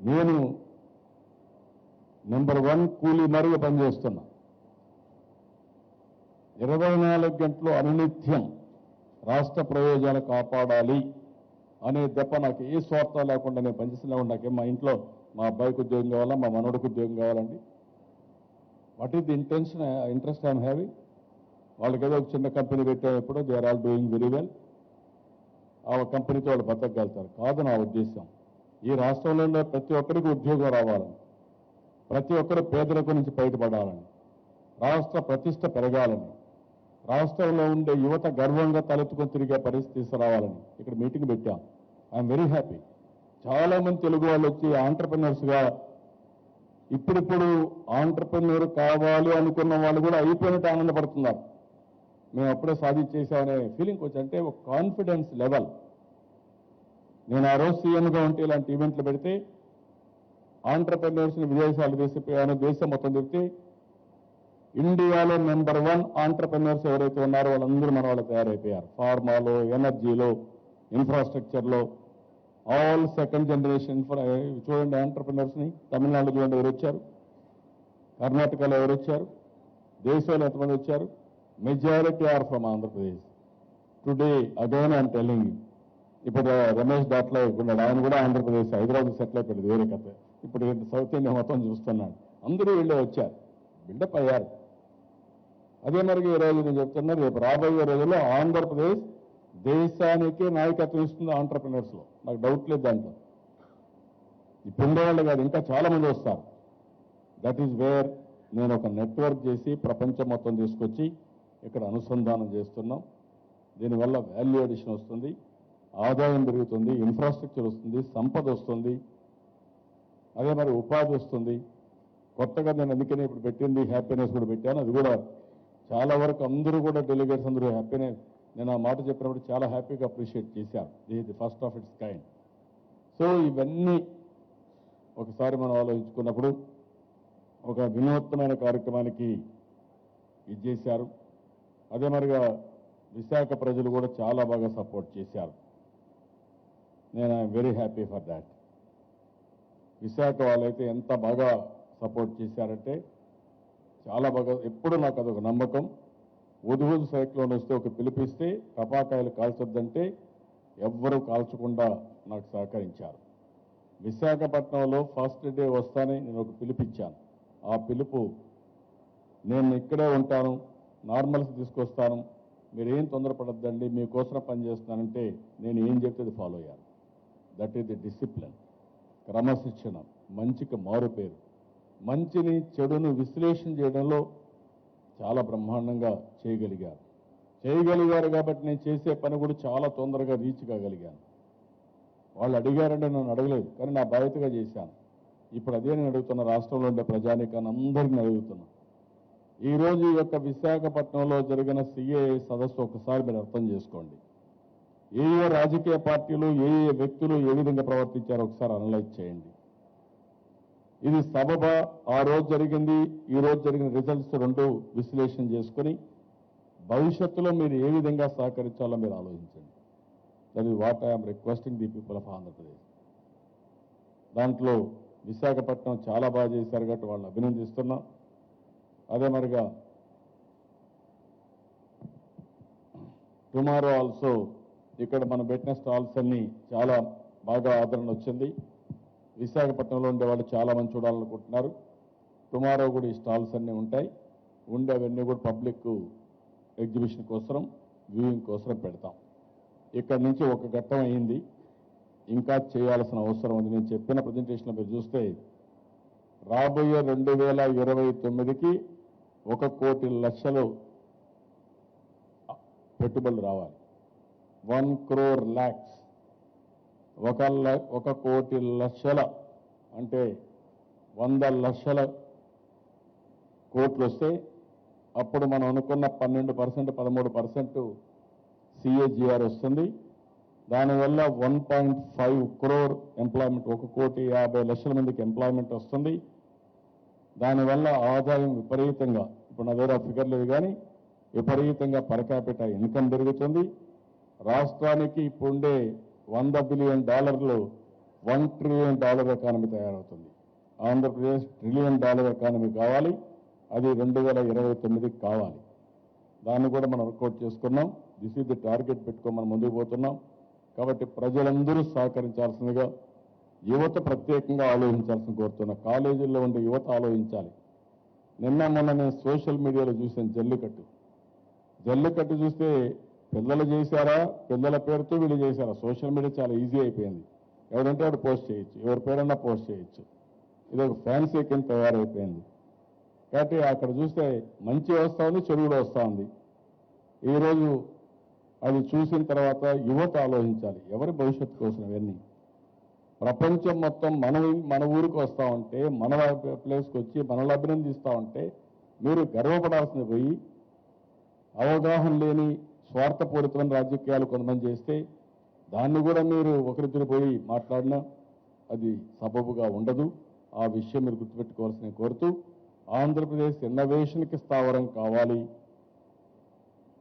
నేను నెంబర్ 1 కూలీ మరిగా పనిచేస్తున్నా. 24 గంటలు అనునిత్యం రాష్ట్ర ప్రయోజనాలు కాపాడాలి అనే దెబ్బ నాకు ఏ స్వార్థం లేకుండా నేను పనిచేస్తున్నా నాకేం మా ఇంట్లో మా అబ్బాయికి ఉద్యోగం కావాలా, మా మనవడికి ఉద్యోగం కావాలండి. What is the interest I'm having? వాళ్ళకి ఏదో ఒక చిన్న కంపెనీ పెట్టేటప్పుడు they are all doing very well. ఆ కంపెనీతో వాళ్ళు బతకగలుగుతారు కాదు నా ఉద్దేశం. ఈ రాష్ట్రంలో ఉన్న ప్రతి ఒక్కరికి ఉద్యోగం రావాలని, ప్రతి ఒక్కరు పేదరికం నుంచి బయటపడాలని, రాష్ట్ర ప్రతిష్ట పెరగాలని, రాష్ట్రంలో ఉండే యువత గర్వంగా తలెత్తుకొని తిరిగే పరిస్థితి తీసుకురావాలని ఇక్కడ మీటింగ్ పెట్టాం. I'm very happy. చాలా మంది తెలుగు వాళ్ళు వచ్చి ఆంటర్ప్రెన్యూర్స్గా ఇప్పుడిప్పుడు ఆంటర్ప్రెన్యూర్ కావాలి అనుకున్న వాళ్ళు కూడా అయిపోయినట్టు ఆనందపడుతున్నారు. మేము అప్పుడే సాధించేసామనే ఫీలింగ్ వచ్చి అంటే ఒక కాన్ఫిడెన్స్ లెవెల్. నేను ఆ రోజు సీఎంగా ఉంటే ఇలాంటి ఈవెంట్లు పెడితే ఆంటర్ప్రెన్యూర్స్ని విదేశాలు తీసిపోయాను, దేశం మొత్తం తిరిగితే ఇండియాలో నెంబర్ 1 ఆంటర్ప్రెన్యూర్స్ ఎవరైతే ఉన్నారో వాళ్ళందరూ మన వాళ్ళు తయారైపోయారు. ఫార్మాలో, ఎనర్జీలో, ఇన్ఫ్రాస్ట్రక్చర్లో, ఆల్ సెకండ్ జనరేషన్. చూడండి ఆంటర్ప్రెన్యూర్స్ని తమిళనాడు చూడండి ఎవరు వచ్చారు, కర్ణాటకలో ఎవరు వచ్చారు, దేశంలో ఎంతమంది వచ్చారు. Majority are from Andhra Pradesh. Today again I'm telling you. ఇప్పుడు రమేష్ దాట్లో ఉన్నాడు, ఆయన కూడా ఆంధ్రప్రదేశ్, హైదరాబాద్ సెటిల్ అయిపోయింది, వేరే కథ. ఇప్పుడు సౌత్ ఇండియా మొత్తం చూస్తున్నాడు. అందరూ వీళ్ళే వచ్చారు, బిల్డప్ అయ్యారు. అదే మరి ఈ రోజు నేను చెప్తున్నారు, రేపు రాబోయే రోజుల్లో ఆంధ్రప్రదేశ్ దేశానికే నాయకత్వం ఇస్తుంది ఆంటర్ప్రినర్స్లో, నాకు డౌట్ లేదు దాంట్లో. ఇప్పుడు ఉండేవాళ్ళు కాదు, ఇంకా చాలా మంది వస్తారు. దట్ ఈజ్ వేర్ నేను ఒక నెట్వర్క్ చేసి ప్రపంచం మొత్తం తీసుకొచ్చి ఇక్కడ అనుసంధానం చేస్తున్నాం. దీనివల్ల వాల్యూ అడిషన్ వస్తుంది, ఆదాయం పెరుగుతుంది, ఇన్ఫ్రాస్ట్రక్చర్ వస్తుంది, సంపద వస్తుంది, అదే మరి ఉపాధి వస్తుంది. కొత్తగా నేను అందుకనే ఇప్పుడు పెట్టింది హ్యాపీనెస్ కూడా పెట్టాను. అది కూడా చాలా వరకు అందరూ కూడా డెలిగేట్స్ అందరూ హ్యాపీనెస్, నేను ఆ మాట చెప్పినప్పుడు చాలా హ్యాపీగా అప్రిషియేట్ చేశాను. This the first of its kind. So ఇవన్నీ ఒకసారి మనం ఆలోచించుకున్నప్పుడు ఒక వినూత్నమైన కార్యక్రమానికి ఇది చేశారు. అదే మరిగా విశాఖ ప్రజలు కూడా చాలా బాగా సపోర్ట్ చేశారు. నేను I'm very happy for that. Visakha వాళ్ళైతే ఎంత బాగా సపోర్ట్ చేశారంటే చాలా బాగా. ఎప్పుడు నాకు అదొక నమ్మకం. ఉదుహుదు సైక్లోన్ వస్తే ఒక పిలిపిస్తే టపాకాయలు కాల్చొద్దంటే ఎవ్వరూ కాల్చకుండా నాకు సహకరించారు. విశాఖపట్నంలో ఫస్ట్ డే వస్తానే నేను ఒక పిలిపిచ్చాను. ఆ పిలుపు, నేను ఇక్కడే ఉంటాను, నార్మల్స్ తీసుకొస్తాను, మీరేం తొందరపడద్దండి, మీకోసం పనిచేస్తానంటే నేను ఏం చెప్తే అది ఫాలో అయ్యాను. దట్ ఈస్ ది డిసిప్లిన్, క్రమశిక్షణ, మంచికి మారుపేరు. మంచిని చెడును విశ్లేషణ చేయడంలో చాలా బ్రహ్మాండంగా చేయగలిగారు కాబట్టి నేను చేసే పని కూడా చాలా తొందరగా రీచ్ కాగలిగాను. వాళ్ళు అడిగారంటే నన్ను అడగలేదు, కానీ నా బాధ్యతగా చేశాను. ఇప్పుడు అదే నేను అడుగుతున్నా, రాష్ట్రంలో ఉండే ప్రజానీకాన్ని అందరినీ అడుగుతున్నా. ఈరోజు ఈ యొక్క విశాఖపట్నంలో జరిగిన సిఏఏ సదస్సు ఒకసారి మీరు అర్థం చేసుకోండి. ఏ రాజకీయ పార్టీలు, ఏ వ్యక్తులు ఏ విధంగా ప్రవర్తించారో ఒకసారి అనలైజ్ చేయండి. ఇది సబబా, ఆ రోజు జరిగింది, ఈ రోజు జరిగిన రిజల్ట్స్ రెండు విశ్లేషణ చేసుకొని భవిష్యత్తులో మీరు ఏ విధంగా సహకరించాలో మీరు ఆలోచించండి. That is what I'm requesting the people of Andhra Pradesh. దాంట్లో విశాఖపట్నం చాలా బాగా చేశారు కాబట్టి వాళ్ళని అభినందిస్తున్నాం. అదే మరిగా టుమారో ఆల్సో ఇక్కడ మనం పెట్టిన స్టాల్స్ అన్ని చాలా బాగా ఆదరణ వచ్చింది. విశాఖపట్నంలో ఉండేవాళ్ళు చాలా మంది చూడాలనుకుంటున్నారు. టుమారో కూడా ఈ స్టాల్స్ అన్నీ ఉంటాయి. అవన్నీ కూడా పబ్లిక్ ఎగ్జిబిషన్ కోసం, వ్యూయింగ్ కోసం పెడతాం. ఇక్కడి నుంచి ఒక ఘట్టం అయింది, ఇంకా చేయాల్సిన అవసరం ఉంది. నేను చెప్పిన ప్రజెంటేషన్లో మీరు చూస్తే రాబోయే 2029కి 1 కోటి లక్షలు పెట్టుబడులు రావాలి. 1 crore lakhs, 1 కోటి లక్షల అంటే 100 లక్షల కోట్లు వస్తే అప్పుడు మనం అనుకున్న 12%, 13% CAGR వస్తుంది. దానివల్ల 1.5 crore ఎంప్లాయ్మెంట్, 1,50,00,000 మందికి ఎంప్లాయ్మెంట్ వస్తుంది. దానివల్ల ఆదాయం విపరీతంగా, ఇప్పుడు నా దగ్గర ఫిగర్ లేదు కానీ విపరీతంగా పర్ క్యాపిటా ఇన్కమ్ పెరుగుతుంది. రాష్ట్రానికి ఇప్పుడుండే $100 బిలియన్ $1 ట్రిలియన్ ఎకానమీ తయారవుతుంది. ఆంధ్రప్రదేశ్ $1 ట్రిలియన్ ఎకానమీ కావాలి, అది 2029కి కావాలి. దాన్ని కూడా మనం వర్కౌట్ చేసుకున్నాం. దిస్ ఈజ్ ది టార్గెట్ పెట్టుకొని మనం ముందుకు పోతున్నాం. కాబట్టి ప్రజలందరూ సహకరించాల్సిందిగా, యువత ప్రత్యేకంగా ఆలోచించాల్సిన కోరుతున్నా. కాలేజీల్లో ఉండే యువత ఆలోచించాలి. నిన్న మొన్న నేను సోషల్ మీడియాలో చూశాను జల్లికట్టు చూస్తే పిల్లలు చేశారా, పిల్లల పేరుతో వీళ్ళు చేశారా? సోషల్ మీడియా చాలా ఈజీ అయిపోయింది. ఎవరంటే వాడు పోస్ట్ చేయొచ్చు, ఎవరి పేరన్నా పోస్ట్ చేయొచ్చు. ఇది ఒక ఫ్యాన్సీ కింద తయారైపోయింది. కాబట్టి అక్కడ చూస్తే మంచి వస్తూ ఉంది, చెడు కూడా వస్తూ ఉంది. ఈరోజు అది చూసిన తర్వాత యువత ఆలోచించాలి, ఎవరి భవిష్యత్తు కోసం ఇవన్నీ. ప్రపంచం మొత్తం మన ఊరికి వస్తూ ఉంటే, మన ప్లేస్కి వచ్చి మనల్ని అభినందిస్తూ ఉంటే మీరు గర్వపడాల్సింది పోయి అవగాహన లేని స్వార్థపూరితమైన రాజకీయాలు కొంతమంది చేస్తే దాన్ని కూడా మీరు ఒకరిద్దరు పోయి మాట్లాడినా అది సబబుగా ఉండదు. ఆ విషయం మీరు గుర్తుపెట్టుకోవాల్సిన కోరుతూ, ఆంధ్రప్రదేశ్ ఇన్నోవేషన్కి స్థావరం కావాలి.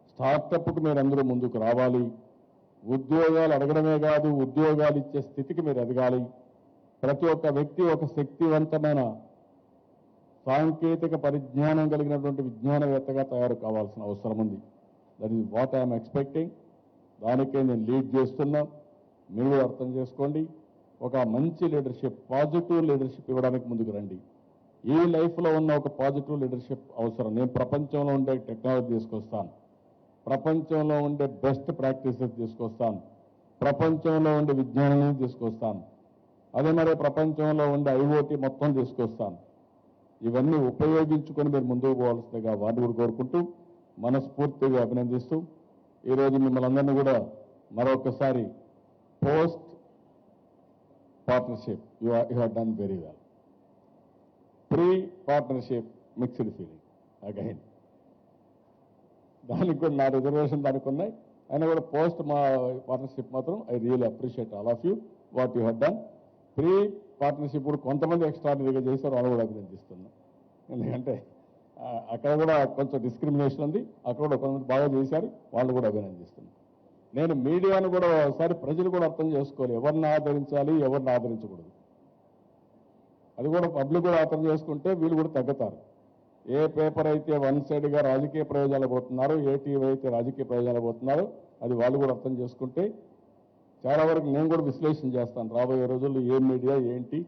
స్టార్టప్కి మీరు అందరూ ముందుకు రావాలి. ఉద్యోగాలు అడగడమే కాదు, ఉద్యోగాలు ఇచ్చే స్థితికి మీరు ఎదగాలి. ప్రతి ఒక్క వ్యక్తి ఒక శక్తివంతమైన సాంకేతిక పరిజ్ఞానం కలిగినటువంటి విజ్ఞానవేత్తగా తయారు కావాల్సిన అవసరం ఉంది. That is what I'm expecting. దానికే నేను లీడ్ చేస్తున్నా. మీరు అర్థం చేసుకోండి. ఒక మంచి లీడర్షిప్, పాజిటివ్ లీడర్షిప్ ఇవ్వడానికి ముందుకు రండి. ఈ లైఫ్లో ఉన్న ఒక పాజిటివ్ లీడర్షిప్ అవసరం. నేను ప్రపంచంలో ఉండే టెక్నాలజీ తీసుకొస్తాను, ప్రపంచంలో ఉండే బెస్ట్ ప్రాక్టీసెస్ తీసుకొస్తాను, ప్రపంచంలో ఉండే విజ్ఞానాన్ని తీసుకొస్తాను, అదే మరి ప్రపంచంలో ఉండే ఐఓటీ మొత్తం తీసుకొస్తాను. ఇవన్నీ ఉపయోగించుకొని మీరు ముందుకు పోవాల్సిందిగా వారిని కూడా కోరుకుంటూ, మనస్ఫూర్తిగా అభినందిస్తూ, ఈరోజు మిమ్మల్ని అందరినీ కూడా మరొకసారి post partnership you have done very well. Pre partnership mixed feeling again. దానికి కూడా నా రిజర్వేషన్ దానికి ఉన్నాయి. అయినా కూడా పోస్ట్ మా పార్ట్నర్షిప్ మాత్రం I really appreciate all of you what you have done. Pre partnership కూడా కొంతమంది ఎక్స్ట్రాడినరీగా చేశారు, వాళ్ళు కూడా అభినందిస్తున్నాం. ఎందుకంటే అక్కడ కూడా కొంచెం డిస్క్రిమినేషన్ ఉంది, అక్కడ కూడా కొంతమంది బాగా చేశారు, వాళ్ళు కూడా అభినందిస్తున్నాం. నేను మీడియాను కూడా ఒకసారి ప్రజలు కూడా అర్థం చేసుకోవాలి, ఎవరిని ఆదరించాలి, ఎవరిని ఆదరించకూడదు. అది కూడా పబ్లిక్ కూడా అర్థం చేసుకుంటే వీళ్ళు కూడా తగ్గుతారు. ఏ పేపర్ అయితే వన్ సైడ్గా రాజకీయ ప్రయోజనాలు పోతున్నారో, ఏ టీవీ అయితే రాజకీయ ప్రయోజనాలు పోతున్నారో, అది వాళ్ళు కూడా అర్థం చేసుకుంటే చాలా వరకు నేను కూడా విశ్లేషణ చేస్తాను. రాబోయే రోజుల్లో ఏ మీడియా ఏంటి,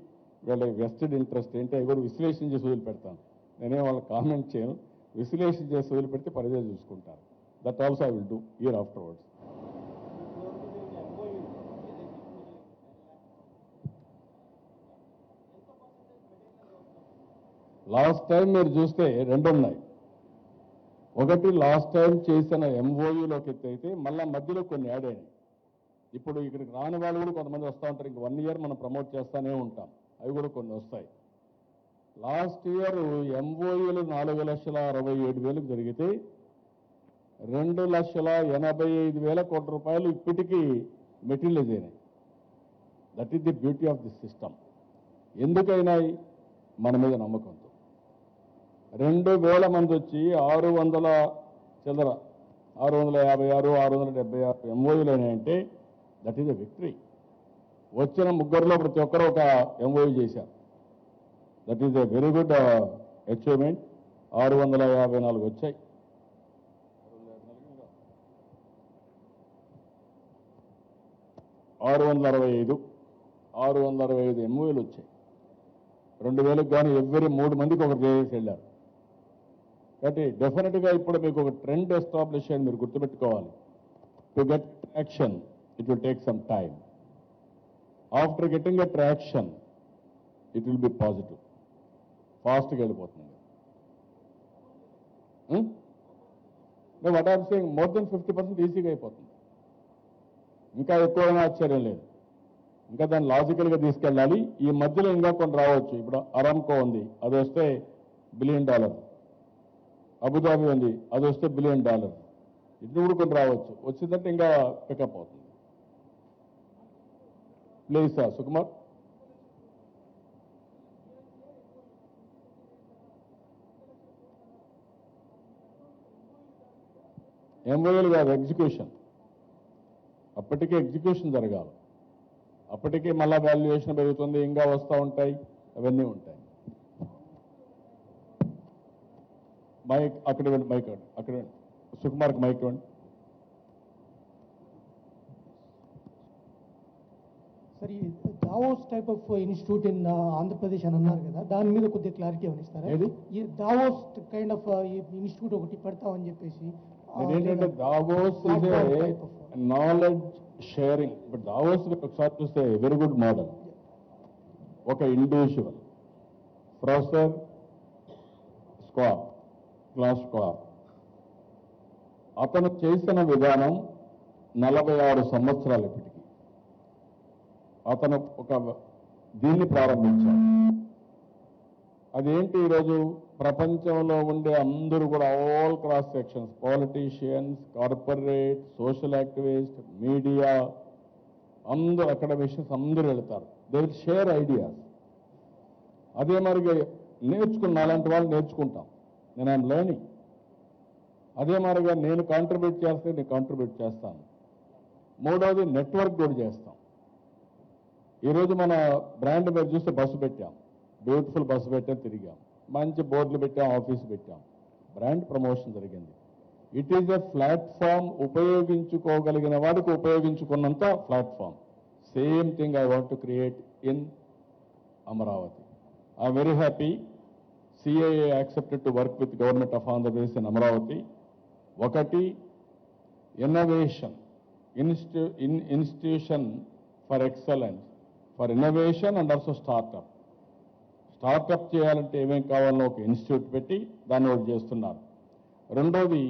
వీళ్ళ వెస్టెడ్ ఇంట్రెస్ట్ ఏంటి, అవి కూడా విశ్లేషణ చేసి వదిలిపెడతాను. నేనే వాళ్ళకి కామెంట్ చేయను, విశ్లేషణ చేసి వదిలిపెడితే ప్రజలు చూసుకుంటారు. That also I will do year afterwards. Last time మీరు చూస్తే రెండు ఉన్నాయి. ఒకటి లాస్ట్ టైం చేసిన ఎంఓయూలోకి అయితే మళ్ళా మధ్యలో కొన్ని యాడ్ అయినాయి. ఇప్పుడు ఇక్కడికి రాని వాళ్ళు కూడా కొంతమంది వస్తూ ఉంటారు. ఇంక 1 year మనం ప్రమోట్ చేస్తూనే ఉంటాం, అవి కూడా కొన్ని వస్తాయి. లాస్ట్ ఇయర్ ఎంఓయూలు 4,67,000 జరిగితే 2,85,000 కోట్ల రూపాయలు ఇప్పటికీ మెటీరియలైజ్ అయినాయి. That is the beauty of the system. ఎందుకైనాయి? మన మీద నమ్మకంతో. 2,000 మంది వచ్చి 600 చిల్లర 656 676 ఎంఓయూలు అయినాయంటే దట్ ఈజ్ ఎ విక్టరీ. వచ్చిన ముగ్గురులో ప్రతి ఒక్కరు ఒక ఎంఓయూ చేశారు. That is a very good achievement. 654 వచ్చాయి. 665 ఎంఓయూలు వచ్చాయి. 2,000కి కానీ ఎవ్రీ 3 మందికి ఒకరు చేసి వెళ్ళారు. కాబట్టి డెఫినెట్గా ఇప్పుడు మీకు ఒక ట్రెండ్ ఎస్టాబ్లిష్ అయ్యి మీరు గుర్తుపెట్టుకోవాలి. To get traction it will take some time. After getting a traction it will be positive. ఫాస్ట్గా వెళ్ళిపోతుంది. What I'm saying, more than 50% ఈజీగా అయిపోతుంది. ఇంకా ఎక్కువైనా ఆశ్చర్యం లేదు. ఇంకా దాన్ని లాజికల్గా తీసుకెళ్ళాలి. ఈ మధ్యలో ఇంకా కొన్ని రావచ్చు. ఇప్పుడు అరామ్కో ఉంది, అది వస్తే $1 బిలియన్. అబుదాబి ఉంది, అది వస్తే $1 బిలియన్. ఇటు కూడా కొన్ని రావచ్చు. వచ్చిందంటే ఇంకా పికప్ అవుతుంది. Please sir Sukumar. ఎంఓయూలు కాదు, ఎగ్జిక్యూషన్. అప్పటికే ఎగ్జిక్యూషన్ జరగాలి. అప్పటికే మళ్ళా వాల్యుయేషన్ పెరుగుతుంది, ఇంకా వస్తూ ఉంటాయి, అవన్నీ ఉంటాయి. మైక్ అక్కడ మైక్ అక్కడ సుకుమార్కి మైక్ ఇవ్వండి. సార్, ఈ Davos type of institute in Andhra Pradesh అని అన్నారు కదా, దాని మీద కొద్దిగా క్లారిటీ ఏమైనా ఇస్తారా? ఏది? ఈ దావోస్ కైండ్ ఆఫ్ ఇన్స్టిట్యూట్ ఒకటి పెడతామని చెప్పేసి ఏంటంటే Davos is a knowledge sharing. But Davos ఒకసారి చూస్తే వెరీ గుడ్ మోడల్. ఒక individual professor square, class square, అతను చేసిన విధానం 46 సంవత్సరాలు ఇప్పటికి అతను ఒక దీన్ని ప్రారంభించాడు. అదేంటి ఈరోజు ప్రపంచంలో ఉండే అందరూ కూడా all cross sections, politicians, corporate, social activist, media, అందరూ అకాడమిషియన్స్ అందరూ వెళ్తారు. They will share ideas. అదే మరి నేర్చుకున్న అలాంటి వాళ్ళు నేర్చుకుంటాం. నేను ఐఎమ్ లెర్నింగ్. అదే మాదిరిగా నేను కాంట్రిబ్యూట్ చేస్తే నేను కాంట్రిబ్యూట్ చేస్తాను. మూడవది నెట్వర్క్ కూడా చేస్తాం. ఈరోజు మన బ్రాండ్ మీద చూస్తే బస్సు పెట్టాం, బ్యూటిఫుల్ బస్సు పెట్టాం, తిరిగాం, మంచి బోర్డులు పెట్టాం, ఆఫీస్ పెట్టాం, బ్రాండ్ ప్రమోషన్ జరిగింది. It is a platform. ఉపయోగించుకోగలిగిన వాడికి ఉపయోగించుకున్నంత platform. Same thing I want to create in Amaravati. I'm very happy. CII accepted to work with government of Andhra Pradesh in Amaravati. ఒకటి innovation institution for excellence, for innovation and also startup. Startup చేయాలంటే ఏమేం కావాలో ఒక institute పెట్టి దాన్ని ఒకటి చేస్తున్నారు. రెండోది